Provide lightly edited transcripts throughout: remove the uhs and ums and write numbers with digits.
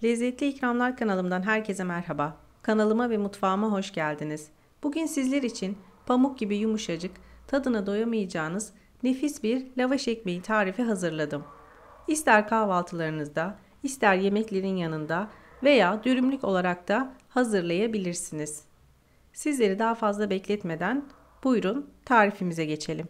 Lezzetli İkramlar kanalımdan herkese merhaba. Kanalıma ve mutfağıma hoş geldiniz. Bugün sizler için pamuk gibi yumuşacık, tadına doyamayacağınız nefis bir lavaş ekmeği tarifi hazırladım. İster kahvaltılarınızda, ister yemeklerin yanında veya dürümlük olarak da hazırlayabilirsiniz. Sizleri daha fazla bekletmeden buyurun tarifimize geçelim.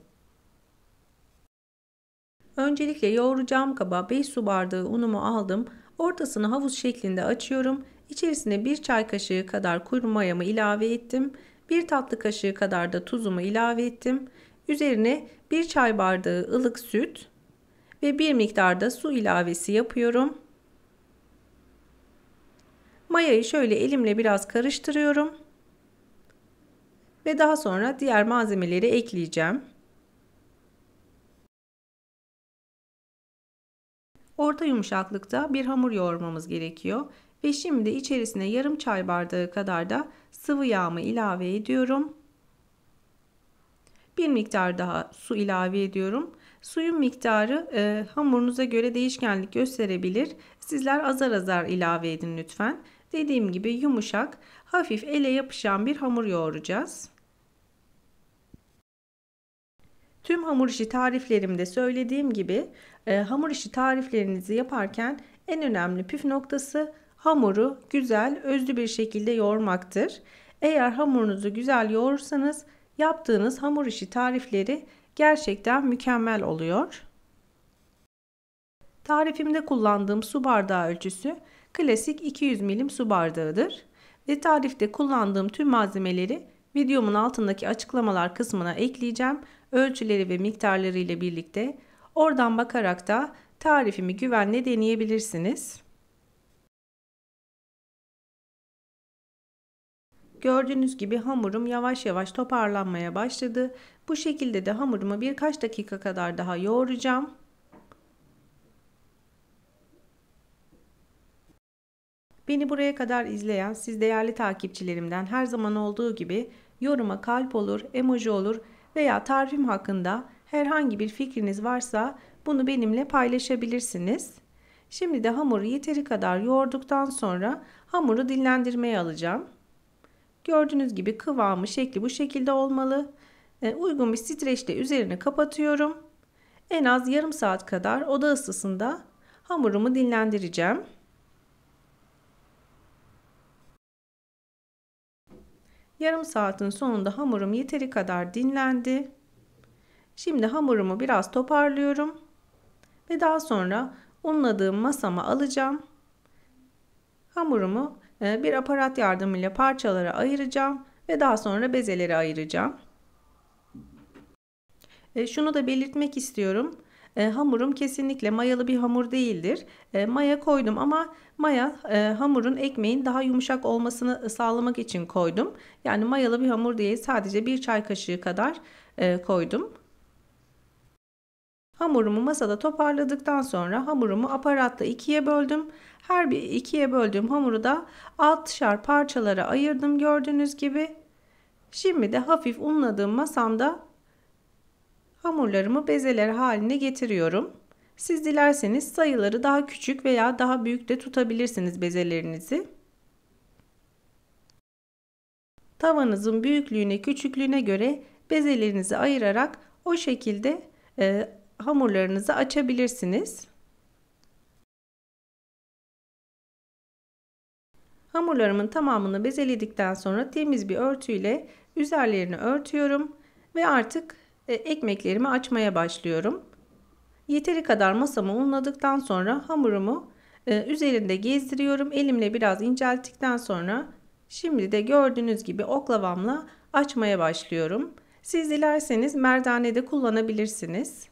Öncelikle yoğuracağım kaba 5 su bardağı unumu aldım. Ortasını havuz şeklinde açıyorum. İçerisine 1 çay kaşığı kadar kuru mayamı ilave ettim. 1 tatlı kaşığı kadar da tuzumu ilave ettim. Üzerine 1 çay bardağı ılık süt ve bir miktar da su ilavesi yapıyorum. Mayayı şöyle elimle biraz karıştırıyorum. Ve daha sonra diğer malzemeleri ekleyeceğim. Orta yumuşaklıkta bir hamur yoğurmamız gerekiyor. Ve şimdi içerisine yarım çay bardağı kadar da sıvı yağımı ilave ediyorum. Bir miktar daha su ilave ediyorum. Suyun miktarı hamurunuza göre değişkenlik gösterebilir. Sizler azar azar ilave edin lütfen. Dediğim gibi yumuşak, hafif ele yapışan bir hamur yoğuracağız. Tüm hamur işi tariflerimde söylediğim gibi hamur işi tariflerinizi yaparken en önemli püf noktası hamuru güzel, özlü bir şekilde yoğurmaktır. Eğer hamurunuzu güzel yoğurursanız yaptığınız hamur işi tarifleri gerçekten mükemmel oluyor. Tarifimde kullandığım su bardağı ölçüsü klasik 200 milim su bardağıdır. Ve tarifte kullandığım tüm malzemeleri videomun altındaki açıklamalar kısmına ekleyeceğim. Ölçüleri ve miktarları ile birlikte oradan bakarak da tarifimi güvenle deneyebilirsiniz. Gördüğünüz gibi hamurum yavaş yavaş toparlanmaya başladı. Bu şekilde de hamurumu birkaç dakika kadar daha yoğuracağım. Beni buraya kadar izleyen siz değerli takipçilerimden her zaman olduğu gibi yoruma kalp olur, emoji olur veya tarifim hakkında herhangi bir fikriniz varsa bunu benimle paylaşabilirsiniz. Şimdi de hamuru yeteri kadar yoğurduktan sonra hamuru dinlendirmeye alacağım. Gördüğünüz gibi kıvamı, şekli bu şekilde olmalı. Uygun bir streçle üzerine kapatıyorum. En az yarım saat kadar oda ısısında hamurumu dinlendireceğim. Yarım saatin sonunda hamurum yeteri kadar dinlendi. Şimdi hamurumu biraz toparlıyorum ve daha sonra unladığım masama alacağım. Hamurumu bir aparat yardımıyla parçalara ayıracağım ve daha sonra bezelere ayıracağım. Şunu da belirtmek istiyorum. Hamurum kesinlikle mayalı bir hamur değildir. Maya koydum ama maya hamurun ekmeğin daha yumuşak olmasını sağlamak için koydum. Yani mayalı bir hamur değil, sadece bir çay kaşığı kadar koydum. Hamurumu masada toparladıktan sonra hamurumu aparatta ikiye böldüm. Her bir ikiye böldüğüm hamuru da 6'şar parçalara ayırdım gördüğünüz gibi. Şimdi de hafif unladığım masamda hamurlarımı bezeler haline getiriyorum. Siz dilerseniz sayıları daha küçük veya daha büyük de tutabilirsiniz bezelerinizi. Tavanızın büyüklüğüne, küçüklüğüne göre bezelerinizi ayırarak o şekilde hamurlarınızı açabilirsiniz. Hamurlarımın tamamını bezeledikten sonra temiz bir örtüyle üzerlerini örtüyorum ve artık ekmeklerimi açmaya başlıyorum. Yeteri kadar masamı unladıktan sonra hamurumu üzerinde gezdiriyorum. Elimle biraz incelttikten sonra şimdi de gördüğünüz gibi oklavamla açmaya başlıyorum. Siz dilerseniz merdane de kullanabilirsiniz.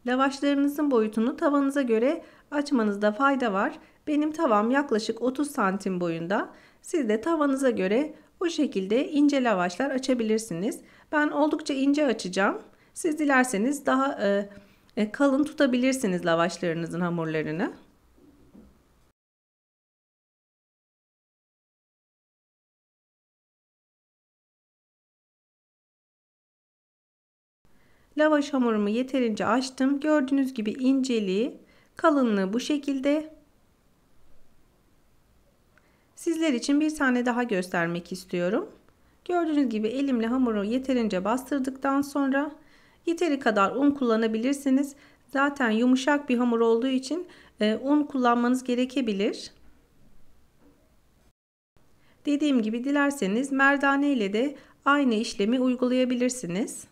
Lavaşlarınızın boyutunu tavanıza göre açmanızda fayda var. Benim tavam yaklaşık 30 santim boyunda. Siz de tavanıza göre o şekilde ince lavaşlar açabilirsiniz. Ben oldukça ince açacağım. Siz dilerseniz daha kalın tutabilirsiniz lavaşlarınızın hamurlarını. Lavaş hamurumu yeterince açtım. Gördüğünüz gibi inceliği Kalınlığı bu şekilde. Sizler için bir tane daha göstermek istiyorum. Gördüğünüz gibi elimle hamuru yeterince bastırdıktan sonra yeteri kadar un kullanabilirsiniz. Zaten yumuşak bir hamur olduğu için un kullanmanız gerekebilir. Dediğim gibi dilerseniz merdane ile de aynı işlemi uygulayabilirsiniz.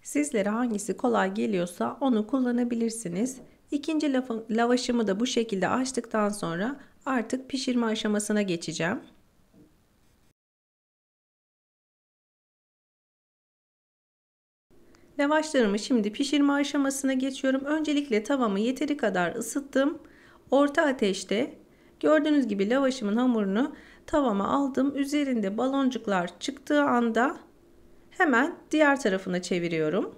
Sizlere hangisi kolay geliyorsa onu kullanabilirsiniz. İkinci lavaşımı da bu şekilde açtıktan sonra artık pişirme aşamasına geçeceğim. Lavaşlarımı şimdi pişirme aşamasına geçiyorum. Öncelikle tavamı yeteri kadar ısıttım. Orta ateşte gördüğünüz gibi lavaşımın hamurunu tavama aldım. Üzerinde baloncuklar çıktığı anda hemen diğer tarafına çeviriyorum.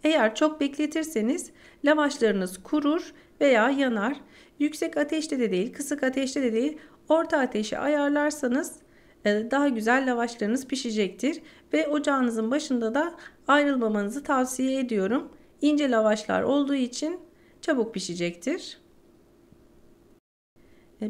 Eğer çok bekletirseniz lavaşlarınız kurur veya yanar. Yüksek ateşte de değil, kısık ateşte de değil, orta ateşi ayarlarsanız daha güzel lavaşlarınız pişecektir. Ve ocağınızın başında da ayrılmamanızı tavsiye ediyorum. İnce lavaşlar olduğu için çabuk pişecektir.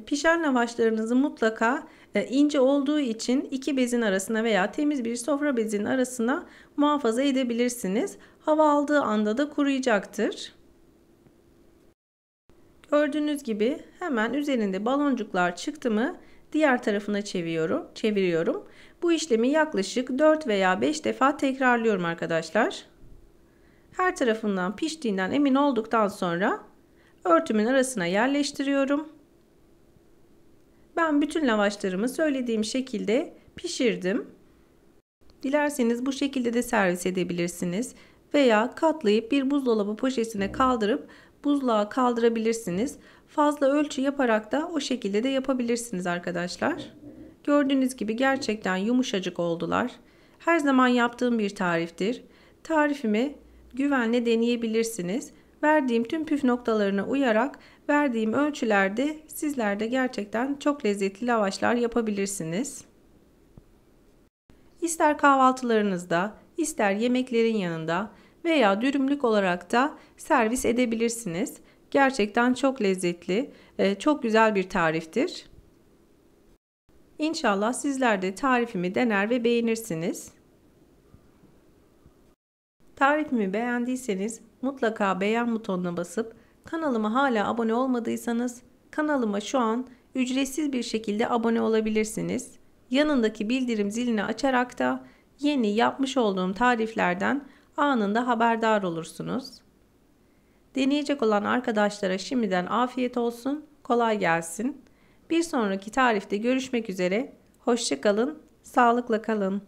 Pişen lavaşlarınızı mutlaka ince olduğu için iki bezin arasına veya temiz bir sofra bezinin arasına muhafaza edebilirsiniz. Hava aldığı anda da kuruyacaktır. Gördüğünüz gibi hemen üzerinde baloncuklar çıktı mı diğer tarafına çeviriyorum. Bu işlemi yaklaşık 4 veya 5 defa tekrarlıyorum arkadaşlar. Her tarafından piştiğinden emin olduktan sonra örtümün arasına yerleştiriyorum. Ben bütün lavaşlarımı söylediğim şekilde pişirdim. Dilerseniz bu şekilde de servis edebilirsiniz veya katlayıp bir buzdolabı poşetine kaldırıp buzluğa kaldırabilirsiniz. Fazla ölçü yaparak da o şekilde de yapabilirsiniz arkadaşlar. Gördüğünüz gibi gerçekten yumuşacık oldular. Her zaman yaptığım bir tariftir. Tarifimi güvenle deneyebilirsiniz. Verdiğim tüm püf noktalarına uyarak verdiğim ölçülerde sizler de gerçekten çok lezzetli lavaşlar yapabilirsiniz. İster kahvaltılarınızda, ister yemeklerin yanında veya dürümlük olarak da servis edebilirsiniz. Gerçekten çok lezzetli, çok güzel bir tariftir. İnşallah sizler de tarifimi dener ve beğenirsiniz. Tarifimi beğendiyseniz mutlaka beğen butonuna basıp kanalıma hala abone olmadıysanız kanalıma şu an ücretsiz bir şekilde abone olabilirsiniz. Yanındaki bildirim zilini açarak da yeni yapmış olduğum tariflerden anında haberdar olursunuz. Deneyecek olan arkadaşlara şimdiden afiyet olsun, kolay gelsin. Bir sonraki tarifte görüşmek üzere. Hoşça kalın, sağlıkla kalın.